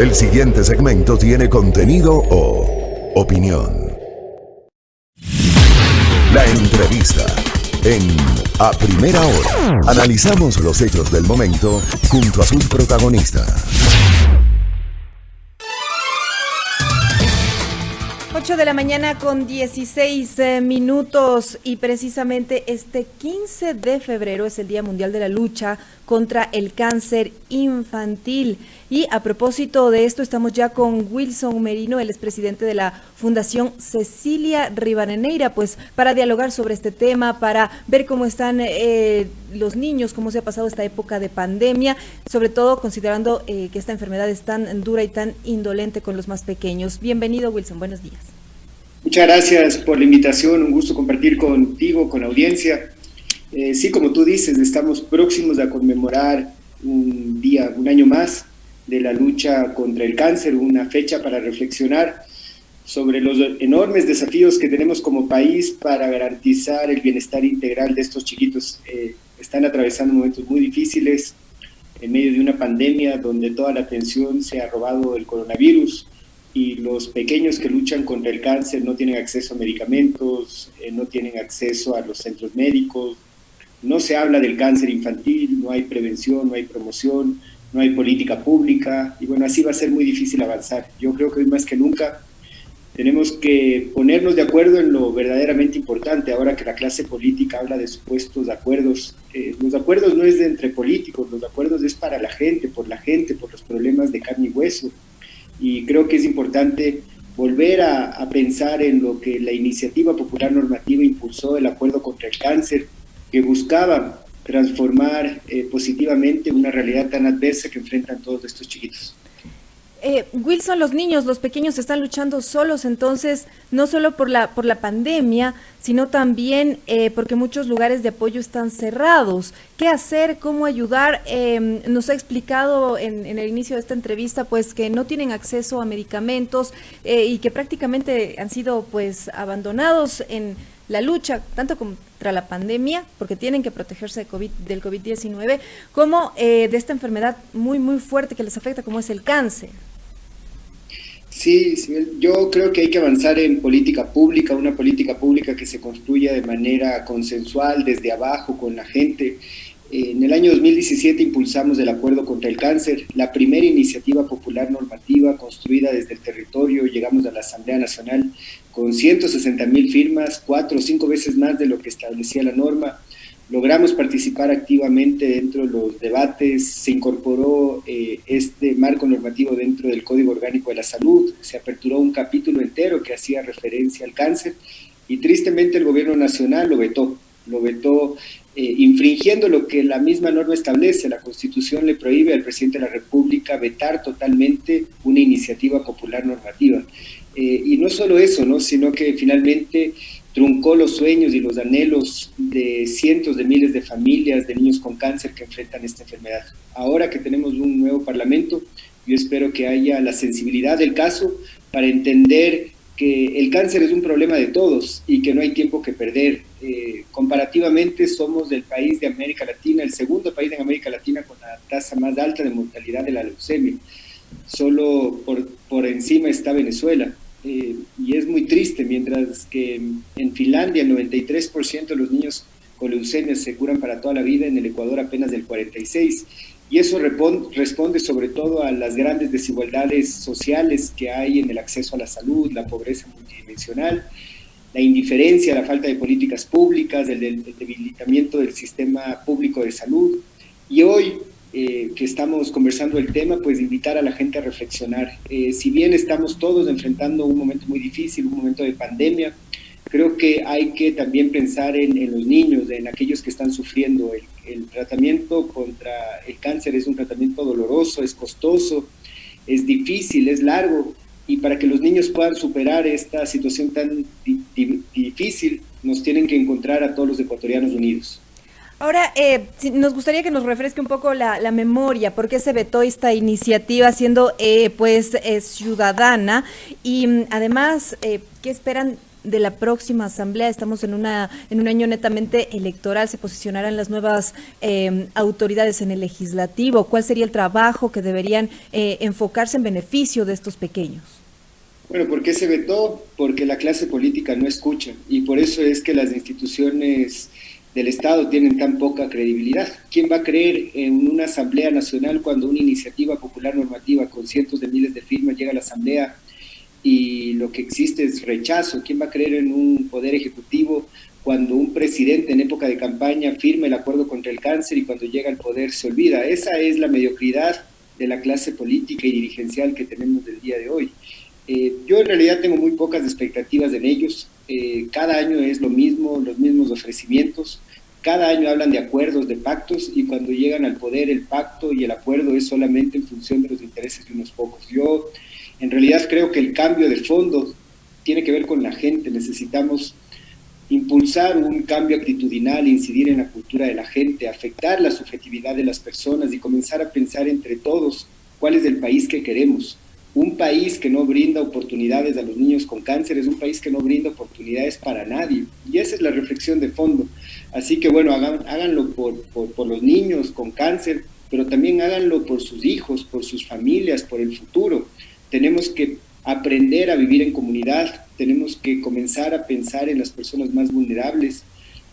El siguiente segmento tiene contenido o opinión. La entrevista en A Primera Hora. Analizamos los hechos del momento junto a sus protagonistas. 8 de la mañana con 16 minutos y precisamente este 15 de febrero es el Día Mundial de la Lucha contra el Cáncer Infantil. Y a propósito de esto estamos ya con Wilson Merino, el expresidente de la Fundación Cecilia Rivadeneira, pues para dialogar sobre este tema, para ver cómo están los niños, cómo se ha pasado esta época de pandemia, sobre todo considerando que esta enfermedad es tan dura y tan indolente con los más pequeños. Bienvenido, Wilson, buenos días. Muchas gracias por la invitación, un gusto compartir contigo, con la audiencia. Sí, como tú dices, estamos próximos a conmemorar un año más de la lucha contra el cáncer, una fecha para reflexionar sobre los enormes desafíos que tenemos como país para garantizar el bienestar integral de estos chiquitos. Están atravesando momentos muy difíciles en medio de una pandemia donde toda la atención se ha robado el coronavirus y los pequeños que luchan contra el cáncer no tienen acceso a medicamentos, no tienen acceso a los centros médicos, no se habla del cáncer infantil, no hay prevención, no hay promoción, no hay política pública, y bueno, así va a ser muy difícil avanzar. Yo creo que hoy más que nunca tenemos que ponernos de acuerdo en lo verdaderamente importante, ahora que la clase política habla de supuestos acuerdos. Los acuerdos no es de entre políticos, los acuerdos es para la gente, por los problemas de carne y hueso. Y creo que es importante volver a pensar en lo que la Iniciativa Popular Normativa impulsó, el Acuerdo contra el Cáncer, que buscaba transformar positivamente una realidad tan adversa que enfrentan todos estos chiquitos. Wilson, los niños, los pequeños están luchando solos, entonces, no solo por la pandemia, sino también porque muchos lugares de apoyo están cerrados. ¿Qué hacer? ¿Cómo ayudar? Nos ha explicado en el inicio de esta entrevista, pues, que no tienen acceso a medicamentos y que prácticamente han sido, pues, abandonados en la lucha, tanto contra la pandemia, porque tienen que protegerse del COVID-19, como de esta enfermedad muy, muy fuerte que les afecta, como es el cáncer. Sí, yo creo que hay que avanzar en política pública, una política pública que se construya de manera consensual, desde abajo, con la gente. En el año 2017 impulsamos el Acuerdo contra el Cáncer, la primera iniciativa popular normativa construida desde el territorio. Llegamos a la Asamblea Nacional con 160,000 firmas, 4 o 5 veces más de lo que establecía la norma. Logramos participar activamente dentro de los debates, se incorporó este marco normativo dentro del Código Orgánico de la Salud, se aperturó un capítulo entero que hacía referencia al cáncer y tristemente el gobierno nacional lo vetó infringiendo lo que la misma norma establece. La Constitución le prohíbe al presidente de la República vetar totalmente una iniciativa popular normativa. Y no solo eso, ¿no?, sino que finalmente truncó los sueños y los anhelos de cientos de miles de familias de niños con cáncer que enfrentan esta enfermedad. Ahora que tenemos un nuevo parlamento, yo espero que haya la sensibilidad del caso para entender que el cáncer es un problema de todos y que no hay tiempo que perder. Comparativamente somos del país de América Latina, el segundo país en América Latina con la tasa más alta de mortalidad de la leucemia. Solo por encima está Venezuela. Y es muy triste, mientras que en Finlandia el 93% de los niños con leucemia se curan para toda la vida, en el Ecuador apenas del 46%, y eso responde sobre todo a las grandes desigualdades sociales que hay en el acceso a la salud, la pobreza multidimensional, la indiferencia, la falta de políticas públicas, el debilitamiento del sistema público de salud. Y hoy que estamos conversando el tema, pues invitar a la gente a reflexionar. Si bien estamos todos enfrentando un momento muy difícil, un momento de pandemia, creo que hay que también pensar en los niños, en aquellos que están sufriendo. El tratamiento contra el cáncer es un tratamiento doloroso, es costoso, es difícil, es largo, y para que los niños puedan superar esta situación tan difícil, nos tienen que encontrar a todos los ecuatorianos unidos. Ahora, nos gustaría que nos refresque un poco la memoria, por qué se vetó esta iniciativa siendo ciudadana y además, ¿qué esperan de la próxima asamblea? Estamos en un año netamente electoral, se posicionarán las nuevas autoridades en el legislativo. ¿Cuál sería el trabajo que deberían enfocarse en beneficio de estos pequeños? Bueno, ¿por qué se vetó? Porque la clase política no escucha, y por eso es que las instituciones del Estado tienen tan poca credibilidad. ¿Quién va a creer en una asamblea nacional cuando una iniciativa popular normativa con cientos de miles de firmas llega a la asamblea y lo que existe es rechazo? ¿Quién va a creer en un poder ejecutivo cuando un presidente en época de campaña firma el acuerdo contra el cáncer y cuando llega al poder se olvida? Esa es la mediocridad de la clase política y dirigencial que tenemos del día de hoy. Yo en realidad tengo muy pocas expectativas en ellos. Cada año es lo mismo, los mismos ofrecimientos. Cada año hablan de acuerdos, de pactos, y cuando llegan al poder el pacto y el acuerdo es solamente en función de los intereses de unos pocos. Yo en realidad creo que el cambio de fondo tiene que ver con la gente. Necesitamos impulsar un cambio actitudinal, incidir en la cultura de la gente, afectar la subjetividad de las personas y comenzar a pensar entre todos cuál es el país que queremos. Un país que no brinda oportunidades a los niños con cáncer es un país que no brinda oportunidades para nadie, y esa es la reflexión de fondo. Así que bueno, háganlo por los niños con cáncer, pero también háganlo por sus hijos, por sus familias, por el futuro. Tenemos que aprender a vivir en comunidad, tenemos que comenzar a pensar en las personas más vulnerables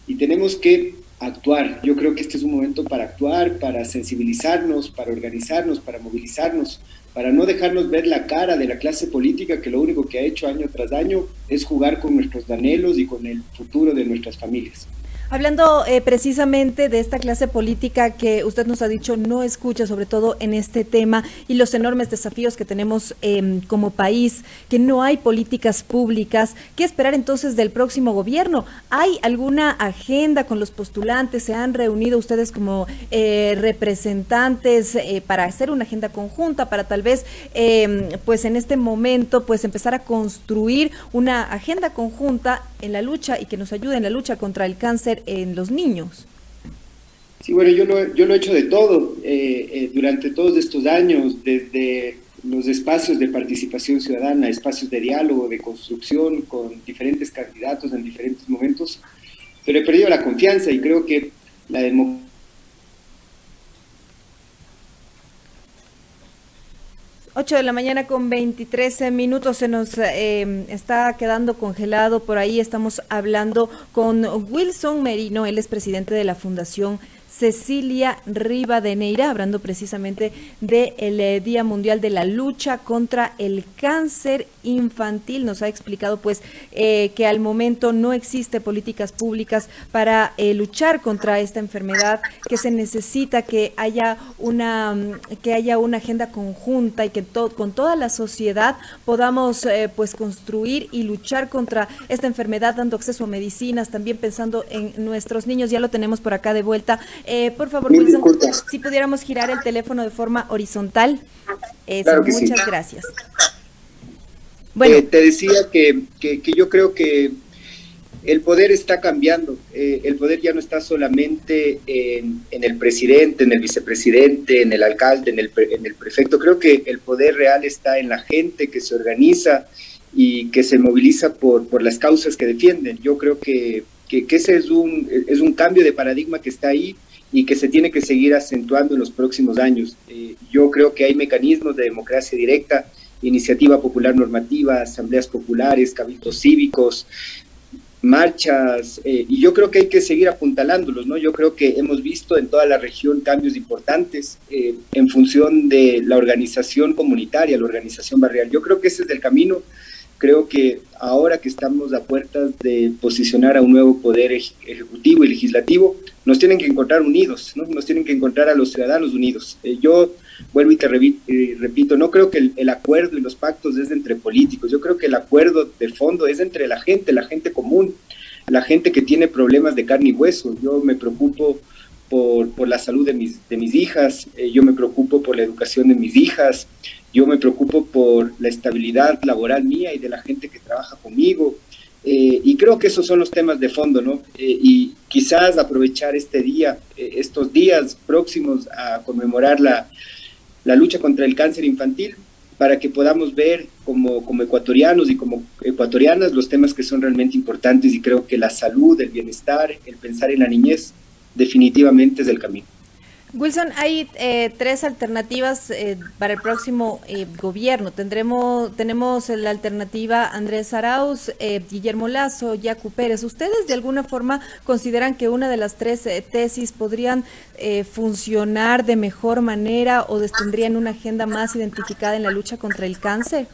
y tenemos que actuar. Yo creo que este es un momento para actuar, para sensibilizarnos, para organizarnos, para movilizarnos, para no dejarnos ver la cara de la clase política que lo único que ha hecho año tras año es jugar con nuestros anhelos y con el futuro de nuestras familias. Hablando precisamente de esta clase política que usted nos ha dicho no escucha, sobre todo en este tema, y los enormes desafíos que tenemos como país, que no hay políticas públicas, ¿qué esperar entonces del próximo gobierno? ¿Hay alguna agenda con los postulantes? ¿Se han reunido ustedes como representantes para hacer una agenda conjunta, para tal vez pues en este momento pues empezar a construir una agenda conjunta en la lucha y que nos ayude en la lucha contra el cáncer en los niños? Sí, bueno, yo lo he hecho de todo durante todos estos años, desde los espacios de participación ciudadana, espacios de diálogo, de construcción con diferentes candidatos en diferentes momentos, pero he perdido la confianza y creo que la democracia... 8 de la mañana con 23 minutos, se nos está quedando congelado por ahí. Estamos hablando con Wilson Merino, él es presidente de la Fundación Cecilia Rivadeneira, hablando precisamente del Día Mundial de la Lucha contra el Cáncer Infantil. Nos ha explicado pues que al momento no existe políticas públicas para luchar contra esta enfermedad, que se necesita que haya una agenda conjunta y que con toda la sociedad podamos pues construir y luchar contra esta enfermedad, dando acceso a medicinas, también pensando en nuestros niños. Ya lo tenemos por acá de vuelta. Por favor, Wilson, si pudiéramos girar el teléfono de forma horizontal. Claro que muchas sí. Gracias. Bueno, te decía que yo creo que el poder está cambiando. El poder ya no está solamente en el presidente, en el vicepresidente, en el alcalde, en el prefecto. Creo que el poder real está en la gente que se organiza y que se moviliza por las causas que defienden. Yo creo que ese es un cambio de paradigma que está ahí y que se tiene que seguir acentuando en los próximos años. Yo creo que hay mecanismos de democracia directa, iniciativa popular normativa, asambleas populares, cabildos cívicos, marchas, y yo creo que hay que seguir apuntalándolos, ¿no? Yo creo que hemos visto en toda la región cambios importantes en función de la organización comunitaria, la organización barrial. Yo creo que ese es el camino. Creo que ahora que estamos a puertas de posicionar a un nuevo poder ejecutivo y legislativo, nos tienen que encontrar unidos, ¿no? Nos tienen que encontrar a los ciudadanos unidos. Yo vuelvo y te repito, no creo que el acuerdo y los pactos es entre políticos. Yo creo que el acuerdo de fondo es entre la gente común, la gente que tiene problemas de carne y hueso. Yo me preocupo por la salud de mis hijas, yo me preocupo por la educación de mis hijas, yo me preocupo por la estabilidad laboral mía y de la gente que trabaja conmigo, y creo que esos son los temas de fondo, ¿no? Y quizás aprovechar este día, estos días próximos a conmemorar la lucha contra el cáncer infantil, para que podamos ver como ecuatorianos y como ecuatorianas los temas que son realmente importantes, y creo que la salud, el bienestar, el pensar en la niñez definitivamente es el camino. Wilson, hay tres alternativas para el próximo gobierno. Tenemos la alternativa Andrés Arauz, Guillermo Lasso, Yacu Pérez. ¿Ustedes de alguna forma consideran que una de las tres tesis podrían funcionar de mejor manera o tendrían una agenda más identificada en la lucha contra el cáncer?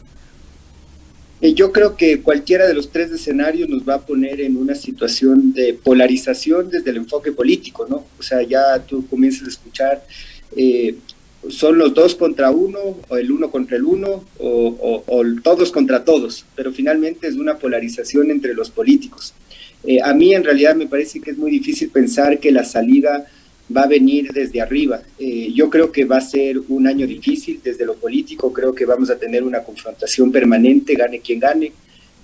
Yo creo que cualquiera de los tres escenarios nos va a poner en una situación de polarización desde el enfoque político, ¿no? O sea, ya tú comienzas a escuchar, son los dos contra uno, o el uno contra el uno, o todos contra todos, pero finalmente es una polarización entre los políticos. A mí en realidad me parece que es muy difícil pensar que la salida va a venir desde arriba. Yo creo que va a ser un año difícil desde lo político, creo que vamos a tener una confrontación permanente, gane quien gane,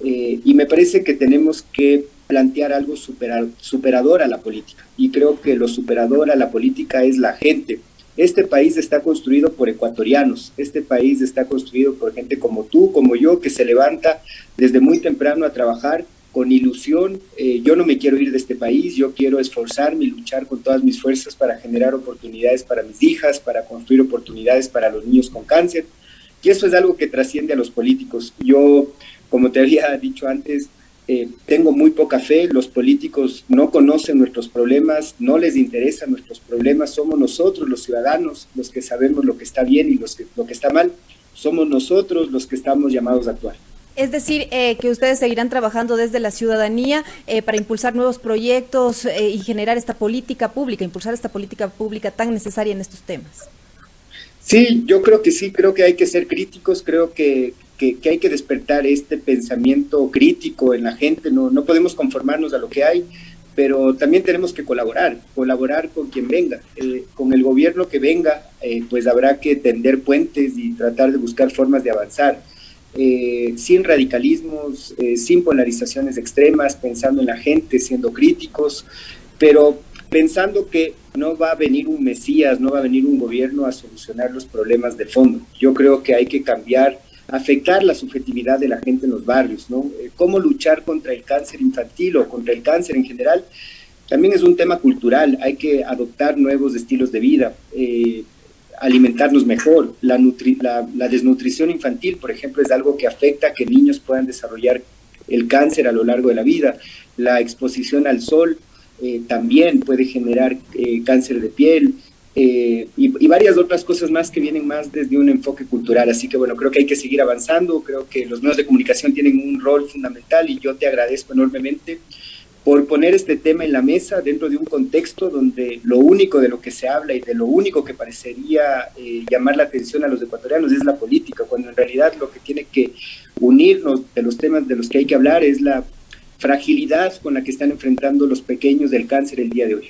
y me parece que tenemos que plantear algo superador a la política, y creo que lo superador a la política es la gente. Este país está construido por ecuatorianos, este país está construido por gente como tú, como yo, que se levanta desde muy temprano a trabajar con ilusión. Yo no me quiero ir de este país, yo quiero esforzarme y luchar con todas mis fuerzas para generar oportunidades para mis hijas, para construir oportunidades para los niños con cáncer, y eso es algo que trasciende a los políticos. Yo, como te había dicho antes, tengo muy poca fe, los políticos no conocen nuestros problemas, no les interesan nuestros problemas, somos nosotros los ciudadanos los que sabemos lo que está bien y lo que está mal, somos nosotros los que estamos llamados a actuar. Es decir, que ustedes seguirán trabajando desde la ciudadanía para impulsar nuevos proyectos y generar esta política pública, impulsar esta política pública tan necesaria en estos temas. Sí, yo creo que sí, creo que hay que ser críticos, creo que hay que despertar este pensamiento crítico en la gente, no podemos conformarnos a lo que hay, pero también tenemos que colaborar con quien venga, con el gobierno que venga, pues habrá que tender puentes y tratar de buscar formas de avanzar. Sin radicalismos, sin polarizaciones extremas, pensando en la gente, siendo críticos, pero pensando que no va a venir un Mesías, no va a venir un gobierno a solucionar los problemas de fondo. Yo creo que hay que cambiar, afectar la subjetividad de la gente en los barrios, ¿no? Cómo luchar contra el cáncer infantil o contra el cáncer en general, también es un tema cultural, hay que adoptar nuevos estilos de vida, alimentarnos mejor. La desnutrición infantil, por ejemplo, es algo que afecta a que niños puedan desarrollar el cáncer a lo largo de la vida. La exposición al sol también puede generar cáncer de piel y varias otras cosas más que vienen más desde un enfoque cultural. Así que bueno, creo que hay que seguir avanzando, creo que los medios de comunicación tienen un rol fundamental y yo te agradezco enormemente por poner este tema en la mesa dentro de un contexto donde lo único de lo que se habla y de lo único que parecería llamar la atención a los ecuatorianos es la política, cuando en realidad lo que tiene que unirnos de los temas de los que hay que hablar es la fragilidad con la que están enfrentando los pequeños del cáncer el día de hoy.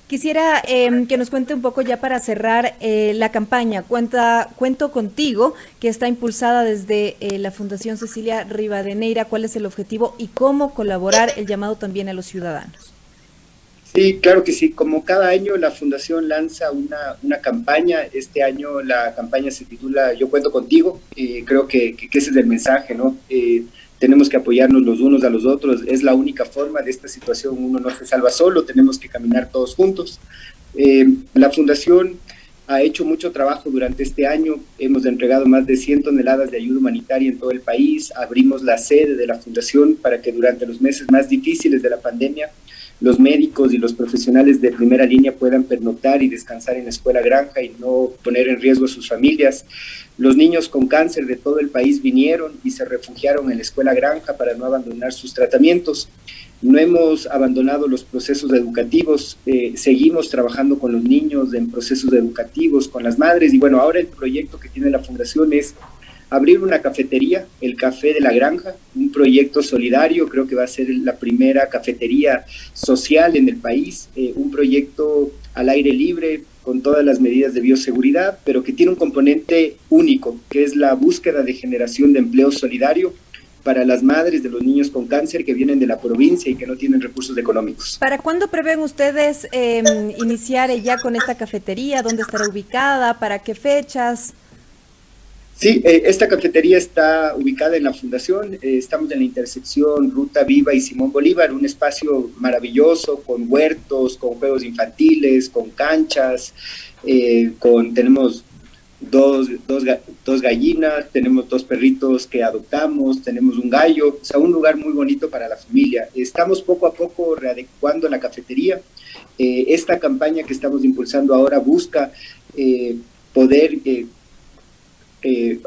Quisiera que nos cuente un poco ya para cerrar la campaña. Cuento contigo, que está impulsada desde la Fundación Cecilia Rivadeneira. ¿Cuál es el objetivo y cómo colaborar? El llamado también a los ciudadanos. Sí, claro que sí. Como cada año la Fundación lanza una campaña. Este año la campaña se titula Yo cuento contigo. Creo que ese es el mensaje, ¿no? Tenemos que apoyarnos los unos a los otros, es la única forma. De esta situación uno no se salva solo, tenemos que caminar todos juntos. La Fundación ha hecho mucho trabajo durante este año, hemos entregado más de 100 toneladas de ayuda humanitaria en todo el país, abrimos la sede de la Fundación para que durante los meses más difíciles de la pandemia los médicos y los profesionales de primera línea puedan pernoctar y descansar en la escuela granja y no poner en riesgo a sus familias. Los niños con cáncer de todo el país vinieron y se refugiaron en la escuela granja para no abandonar sus tratamientos. No hemos abandonado los procesos educativos, seguimos trabajando con los niños en procesos educativos, con las madres, y bueno, ahora el proyecto que tiene la Fundación es abrir una cafetería, el Café de la Granja, un proyecto solidario, creo que va a ser la primera cafetería social en el país, un proyecto al aire libre, con todas las medidas de bioseguridad, pero que tiene un componente único, que es la búsqueda de generación de empleo solidario para las madres de los niños con cáncer que vienen de la provincia y que no tienen recursos económicos. ¿Para cuándo prevén ustedes iniciar ya con esta cafetería? ¿Dónde estará ubicada? ¿Para qué fechas? Sí, esta cafetería está ubicada en la fundación, estamos en la intersección Ruta Viva y Simón Bolívar, un espacio maravilloso con huertos, con juegos infantiles, con canchas, tenemos dos gallinas, tenemos 2 perritos que adoptamos, tenemos un gallo, o sea, un lugar muy bonito para la familia. Estamos poco a poco readecuando la cafetería. Esta campaña que estamos impulsando ahora busca poder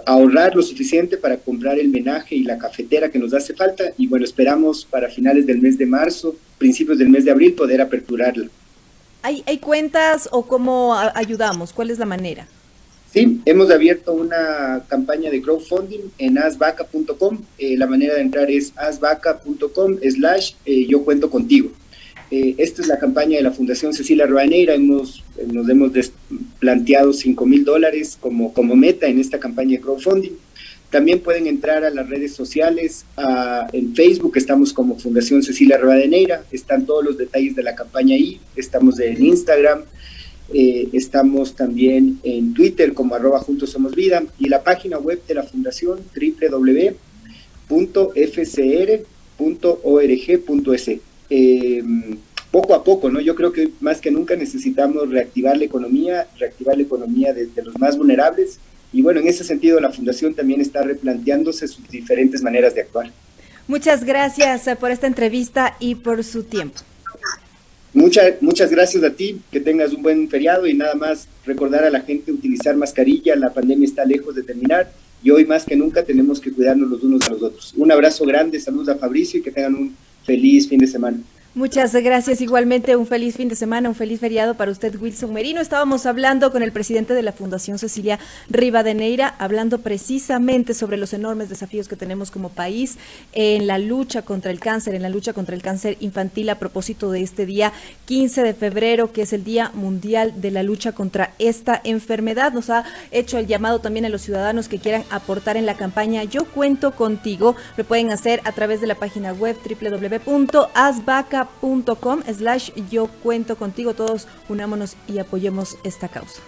ahorrar lo suficiente para comprar el menaje y la cafetera que nos hace falta, y bueno, esperamos para finales del mes de marzo, principios del mes de abril, poder aperturarla. ¿Hay cuentas o cómo ayudamos? ¿Cuál es la manera? Sí, hemos abierto una campaña de crowdfunding en asvaca.com. La manera de entrar es asvaca.com/yo cuento contigo. Esta es la campaña de la Fundación Cecilia Rivadeneira. Nos hemos planteado $5,000 como meta en esta campaña de crowdfunding. También pueden entrar a las redes sociales. En Facebook estamos como Fundación Cecilia Rivadeneira. Están todos los detalles de la campaña ahí. Estamos en Instagram. Estamos también en Twitter como @juntosomosvida, y la página web de la Fundación www.fcr.org.es. Poco a poco, ¿no? Yo creo que más que nunca necesitamos reactivar la economía de los más vulnerables, y bueno, en ese sentido la Fundación también está replanteándose sus diferentes maneras de actuar. Muchas gracias por esta entrevista y por su tiempo. Muchas gracias a ti, que tengas un buen feriado, y nada más recordar a la gente utilizar mascarilla. La pandemia está lejos de terminar y hoy más que nunca tenemos que cuidarnos los unos a los otros. Un abrazo grande, saludos a Fabricio y que tengan un feliz fin de semana. Muchas gracias, igualmente un feliz fin de semana, un feliz feriado para usted, Wilson Merino. Estábamos hablando con el presidente de la Fundación Cecilia Rivadeneira, hablando precisamente sobre los enormes desafíos que tenemos como país en la lucha contra el cáncer, infantil, a propósito de este día 15 de febrero, que es el Día Mundial de la Lucha contra esta enfermedad. Nos ha hecho el llamado también a los ciudadanos que quieran aportar en la campaña Yo Cuento Contigo. Lo pueden hacer a través de la página web www.asvaca.com/yo cuento contigo. Todos unámonos y apoyemos esta causa.